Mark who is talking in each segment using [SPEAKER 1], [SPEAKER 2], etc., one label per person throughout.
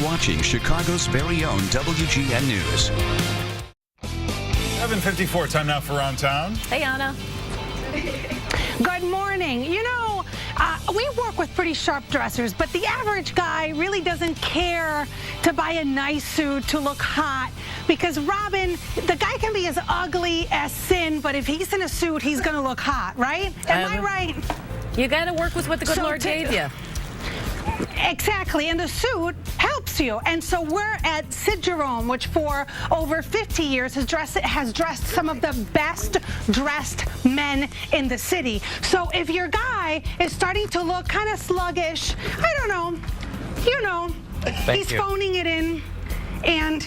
[SPEAKER 1] watching Chicago's very own WGN News.
[SPEAKER 2] 7:54, time now for Around Town.
[SPEAKER 3] Hey, Ana.
[SPEAKER 4] Good morning. You know, we work with pretty sharp dressers, but the average guy really doesn't care to buy a nice suit to look hot because, Robin, the guy can be as ugly as sin, but if he's in a suit, he's going to look hot, right? Am I right?
[SPEAKER 3] You got to work with what the good Lord gave you.
[SPEAKER 4] Exactly, and the suit helps you. And so we're at Syd Jerome, which for over 50 years has dressed some of the best dressed men in the city. So if your guy is starting to look kind of sluggish, I don't know, he's phoning it in, and,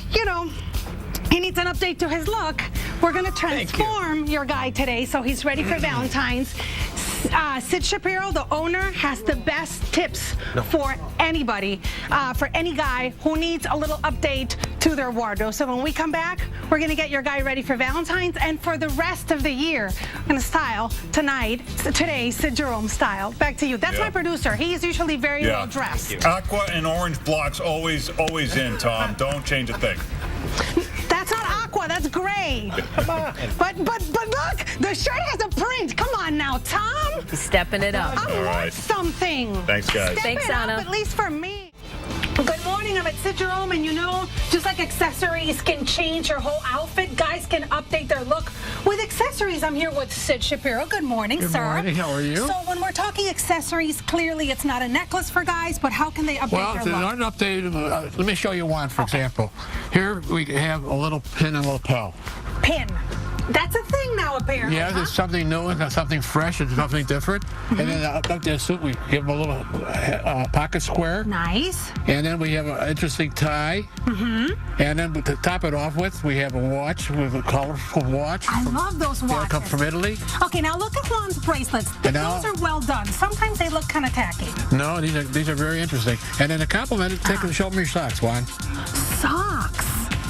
[SPEAKER 4] he needs an update to his look. We're going to transform your guy today so he's ready for Valentine's. Sid Shapiro, the owner, has the best tips for anybody, for any guy who needs a little update to their wardrobe. So when we come back, we're going to get your guy ready for Valentine's and for the rest of the year. We're going to style today, Syd Jerome style. Back to you. That's my producer. He is usually very well dressed.
[SPEAKER 2] Aqua and orange blocks always in, Tom. Don't change a thing.
[SPEAKER 4] That's not aqua, that's gray. But look, the shirt has a print. Come on now, Tom.
[SPEAKER 3] He's stepping it up.
[SPEAKER 4] I'm worth something.
[SPEAKER 2] Thanks, guys.
[SPEAKER 3] Thanks, Ana.
[SPEAKER 4] At least for me. Good morning, I'm at Syd Jerome, and just like accessories can change your whole outfit, guys can update their look with accessories. I'm here with Sid Shapiro. Good morning, sir.
[SPEAKER 5] Good morning, how are you?
[SPEAKER 4] So when we're talking accessories, clearly it's not a necklace for guys, but how can they update their look?
[SPEAKER 5] Well, let me show you one, for example. Here we have a little pin and lapel.
[SPEAKER 4] Pin. That's a thing now, apparently.
[SPEAKER 5] Yeah, there's something new, something fresh, and something different. And then up the suit, we give them a little pocket square.
[SPEAKER 4] Nice.
[SPEAKER 5] And then we have an interesting tie. And then to top it off with, we have a watch, with a colorful watch.
[SPEAKER 4] I love those watches.
[SPEAKER 5] They come from Italy.
[SPEAKER 4] Okay, now look at Juan's bracelets. Those are well done. Sometimes they look kind of tacky.
[SPEAKER 5] No, these are very interesting. And then to compliment it, show me your socks, Juan.
[SPEAKER 4] Socks.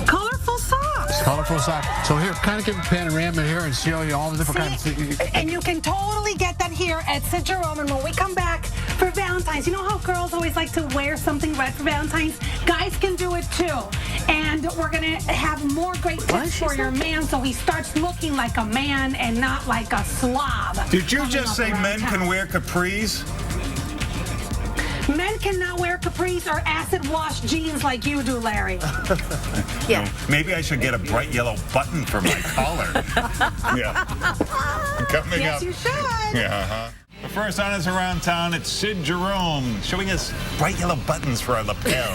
[SPEAKER 4] Colorful socks.
[SPEAKER 5] Colorful socks. So here, kind of give a panorama here and show you all the different kinds of things.
[SPEAKER 4] And you can totally get that here at Syd Jerome. And when we come back for Valentine's, you know how girls always like to wear something red for Valentine's? Guys can do it too. And we're going to have more great tips for your man so he starts looking like a man and not like a slob.
[SPEAKER 2] Did you just say men can wear capris?
[SPEAKER 4] Men cannot wear capris or acid-wash jeans like you do, Larry.
[SPEAKER 3] Yeah.
[SPEAKER 2] Maybe I should get a bright yellow button for my collar. Yeah. Coming up.
[SPEAKER 4] Yes, you should.
[SPEAKER 2] Yeah. But first on us Around Town, it's Syd Jerome showing us bright yellow buttons for our lapel.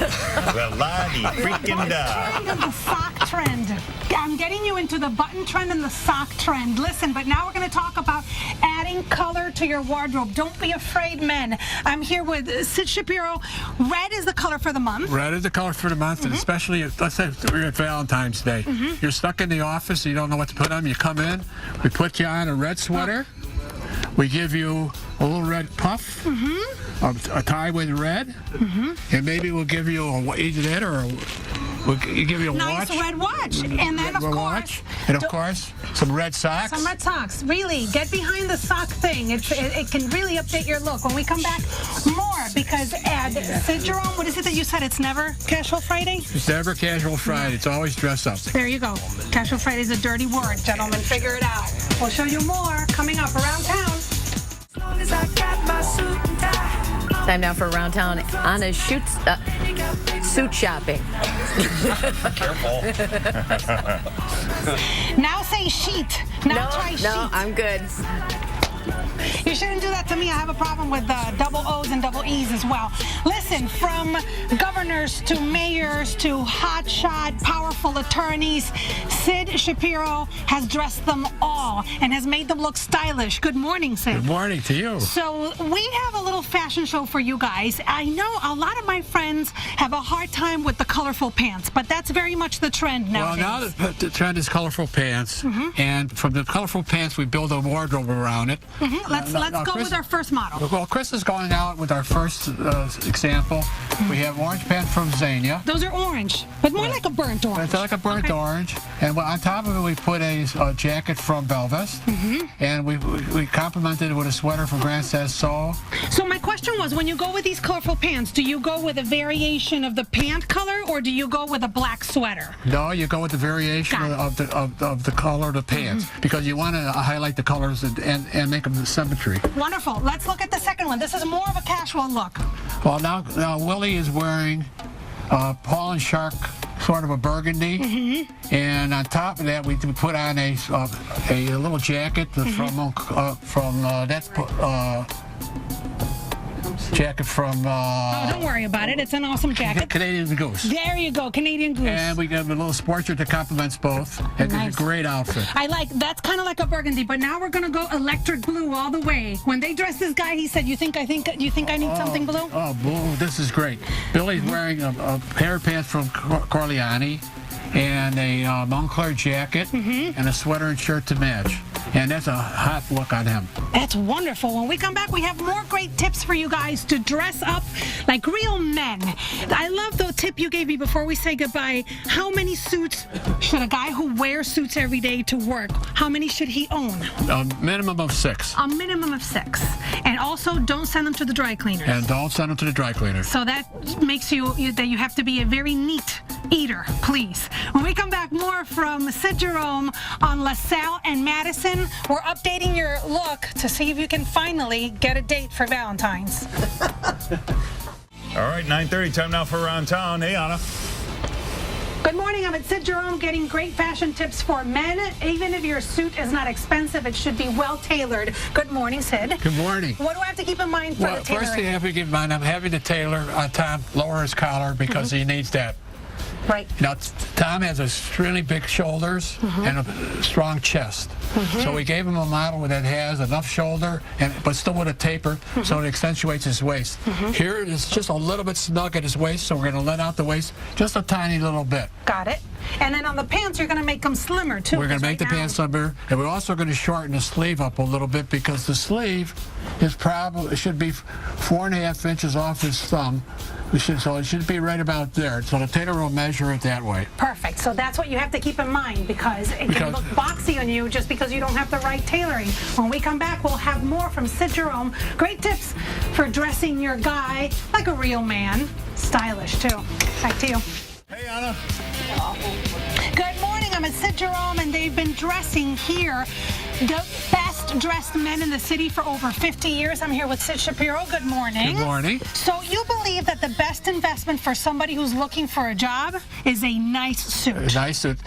[SPEAKER 2] Well, Lottie, freaking
[SPEAKER 4] The sock trend. I'm getting you into the button trend and the sock trend. Listen, but now we're going to talk about adding color to your wardrobe. Don't be afraid, men. I'm here with Sid Shapiro. Red is the color for the month.
[SPEAKER 5] Red is the color for the month, and especially if, let's say we're at Valentine's Day. You're stuck in the office, you don't know what to put on. You come in, we put you on a red sweater. We give you a little red puff, a tie with red, and maybe we'll give you either that or we'll give you a
[SPEAKER 4] nice
[SPEAKER 5] watch.
[SPEAKER 4] Red watch. And then, of course,
[SPEAKER 5] some red socks.
[SPEAKER 4] Some red socks. Really, get behind the sock thing. It can really update your look. When we come back, more, because at Syd Jerome, what is it that you said? It's never Casual Friday?
[SPEAKER 5] It's never Casual Friday. It's always dress up.
[SPEAKER 4] There you go. Casual Friday is a dirty word, gentlemen. Figure it out. We'll show you more coming up Around Town.
[SPEAKER 3] Time now for Around Town. Ana's suit shopping.
[SPEAKER 2] Careful.
[SPEAKER 4] Now say sheet. Now try sheet.
[SPEAKER 3] No, I'm good.
[SPEAKER 4] You shouldn't do that to me. I have a problem with double O's and double E's as well. Listen, from governors to mayors to hotshot, powerful attorneys, Sid Shapiro has dressed them all and has made them look stylish. Good morning, Sid.
[SPEAKER 5] Good morning to you.
[SPEAKER 4] So we have a little fashion show for you guys. I know a lot of my friends have a hard time with the colorful pants, but that's very much the trend nowadays.
[SPEAKER 5] Well, now the trend is colorful pants, and from the colorful pants, we build a wardrobe around it.
[SPEAKER 4] Let's go with our first model.
[SPEAKER 5] Well, Chris is going out with our first example. We have orange pants from Xenia.
[SPEAKER 4] Those are orange, but more like a burnt orange.
[SPEAKER 5] It's like a burnt orange. And on top of it, we put a jacket from Belvest. And we complemented it with a sweater from Grand Says Soul.
[SPEAKER 4] So my question was, when you go with these colorful pants, do you go with a variation of the pant color, or do you go with a black sweater?
[SPEAKER 5] No, you go with the variation of the color of the pants, because you want to highlight the colors and make them the symmetry.
[SPEAKER 4] Wonderful. Let's look at the second one. This is more of a casual look.
[SPEAKER 5] Well, now Willie is wearing Paul and Shark, sort of a burgundy, and on top of that we put on a little jacket jacket from
[SPEAKER 4] oh, don't worry about it. It's an awesome jacket.
[SPEAKER 5] Canadian Goose.
[SPEAKER 4] There you go, Canadian Goose.
[SPEAKER 5] And we got a little sport shirt that complements both. It's a great outfit.
[SPEAKER 4] I like that's kind of like a burgundy, but now we're gonna go electric blue all the way. When they dressed this guy, he said, "You think I need something blue?"
[SPEAKER 5] Oh, blue! This is great. Billy's wearing a pair of pants from Corleone, and a Montclair jacket, and a sweater and shirt to match. And that's a hot look on him.
[SPEAKER 4] That's wonderful. When we come back, we have more great tips for you guys to dress up like real men. I love the tip you gave me before we say goodbye. How many suits should a guy who wears suits every day to work, how many should he own?
[SPEAKER 5] A minimum of 6.
[SPEAKER 4] A minimum of 6. And also, don't send them to the dry cleaners.
[SPEAKER 5] And don't send them to the dry cleaners.
[SPEAKER 4] So that makes you have to be a very neat eater, please. When we come back, more from Syd Jerome on LaSalle and Madison. We're updating your look to see if you can finally get a date for Valentine's.
[SPEAKER 2] All right, 9:30, time now for Around Town. Hey, Ana.
[SPEAKER 4] Good morning. I'm at Syd Jerome getting great fashion tips for men. Even if your suit is not expensive, it should be well tailored. Good morning, Sid.
[SPEAKER 5] Good morning.
[SPEAKER 4] What do I have to keep in mind for the tailoring?
[SPEAKER 5] First thing you have to keep in mind, I'm having the tailor on top lower his collar because he needs that.
[SPEAKER 4] Right.
[SPEAKER 5] Now, Tom has really big shoulders and a strong chest. So we gave him a model that has enough shoulder, but still with a taper, so it accentuates his waist. Here it is just a little bit snug at his waist, so we're going to let out the waist just a tiny little bit.
[SPEAKER 4] Got it. And then on the pants, you're going to make them slimmer, too.
[SPEAKER 5] We're going to make the pants slimmer, and we're also going to shorten the sleeve up a little bit because the sleeve is it should be 4.5 inches off his thumb. So it should be right about there. So the tailor will measure it that way.
[SPEAKER 4] Perfect. So that's what you have to keep in mind because it can look boxy on you just because you don't have the right tailoring. When we come back, we'll have more from Syd Jerome. Great tips for dressing your guy like a real man. Stylish, too. Back to you.
[SPEAKER 2] Hey, Ana.
[SPEAKER 4] Good morning. I'm at Syd Jerome, and they've been dressing here the best dressed men in the city for over 50 years. I'm here with Sid Shapiro. Good morning.
[SPEAKER 5] Good morning.
[SPEAKER 4] So you believe that the best investment for somebody who's looking for a job is a nice suit?
[SPEAKER 5] A nice suit.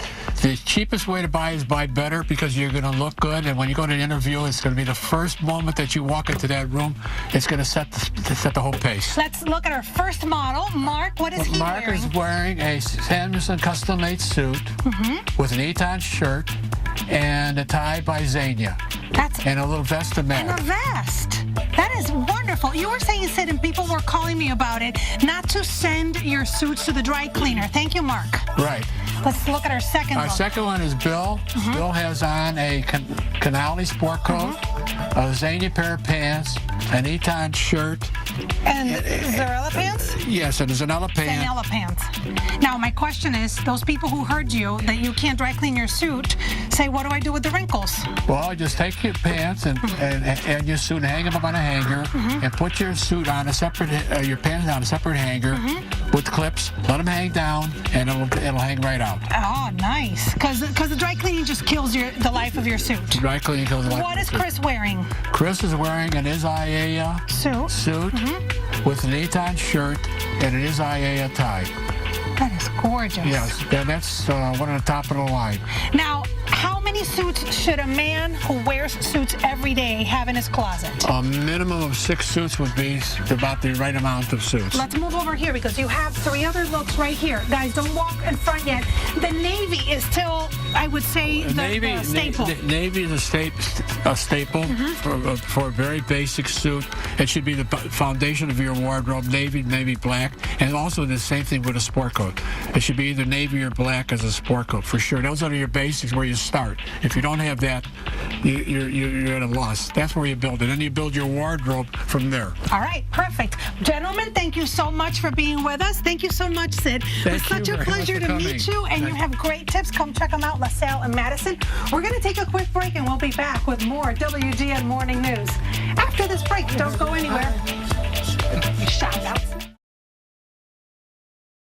[SPEAKER 5] The cheapest way to buy is buy better because you're going to look good, and when you go to an interview, it's going to be the first moment that you walk into that room. It's going to set the whole pace.
[SPEAKER 4] Let's look at our first model. Mark, what is he wearing?
[SPEAKER 5] Mark is wearing a Samuelson custom-made suit with an Eton shirt and a tie by Xenia. And a little vest to match.
[SPEAKER 4] And a vest. That is wonderful. You were saying, Sid, and people were calling me about it, not to send your suits to the dry cleaner. Thank you, Mark.
[SPEAKER 5] Right.
[SPEAKER 4] Let's look at our second
[SPEAKER 5] Our second one is Bill. Bill has on a Canali sport coat, a Xenia pair of pants, an Eton shirt.
[SPEAKER 4] And Zarella pants?
[SPEAKER 5] Yes, and a Zanella pants.
[SPEAKER 4] Zanella pants. Now, my question is, those people who heard you that you can't dry clean your suit, say, what do I do with the wrinkles?
[SPEAKER 5] Well, just take your pants and your suit and hang them up on a hanger and put your suit on a separate, your pants on a separate hanger with clips. Let them hang down and it'll hang right out.
[SPEAKER 4] Oh, nice. Because the dry cleaning just kills the life of your suit.
[SPEAKER 5] Dry cleaning kills the life
[SPEAKER 4] What
[SPEAKER 5] of
[SPEAKER 4] is
[SPEAKER 5] your suit.
[SPEAKER 4] Chris wearing?
[SPEAKER 5] Chris is wearing an Isaiah suit with an Eton shirt and an Isaiah tie.
[SPEAKER 4] That is gorgeous.
[SPEAKER 5] Yes, and that's one of the top of the line.
[SPEAKER 4] Now, how many suits should a man who wears suits every day have in his closet?
[SPEAKER 5] A minimum of 6 suits would be about the right amount of suits.
[SPEAKER 4] Let's move over here because you have 3 other looks right here. Guys, don't walk in front yet. The navy is still, I would say, the staple.
[SPEAKER 5] Navy is a staple for a very basic suit. It should be the foundation of your wardrobe, navy black, and also the same thing with a sport coat. It should be either navy or black as a sport coat, for sure. Those are your basics where you start. If you don't have that, you're at a loss. That's where you build it. Then you build your wardrobe from there.
[SPEAKER 4] All right, perfect. Gentlemen, thank you so much for being with us. Thank you so much, Sid. It was such a pleasure to meet you, and you have great tips. Come check them out, LaSalle and Madison. We're going to take a quick break, and we'll be back with more WGN Morning News. After this break, don't go anywhere.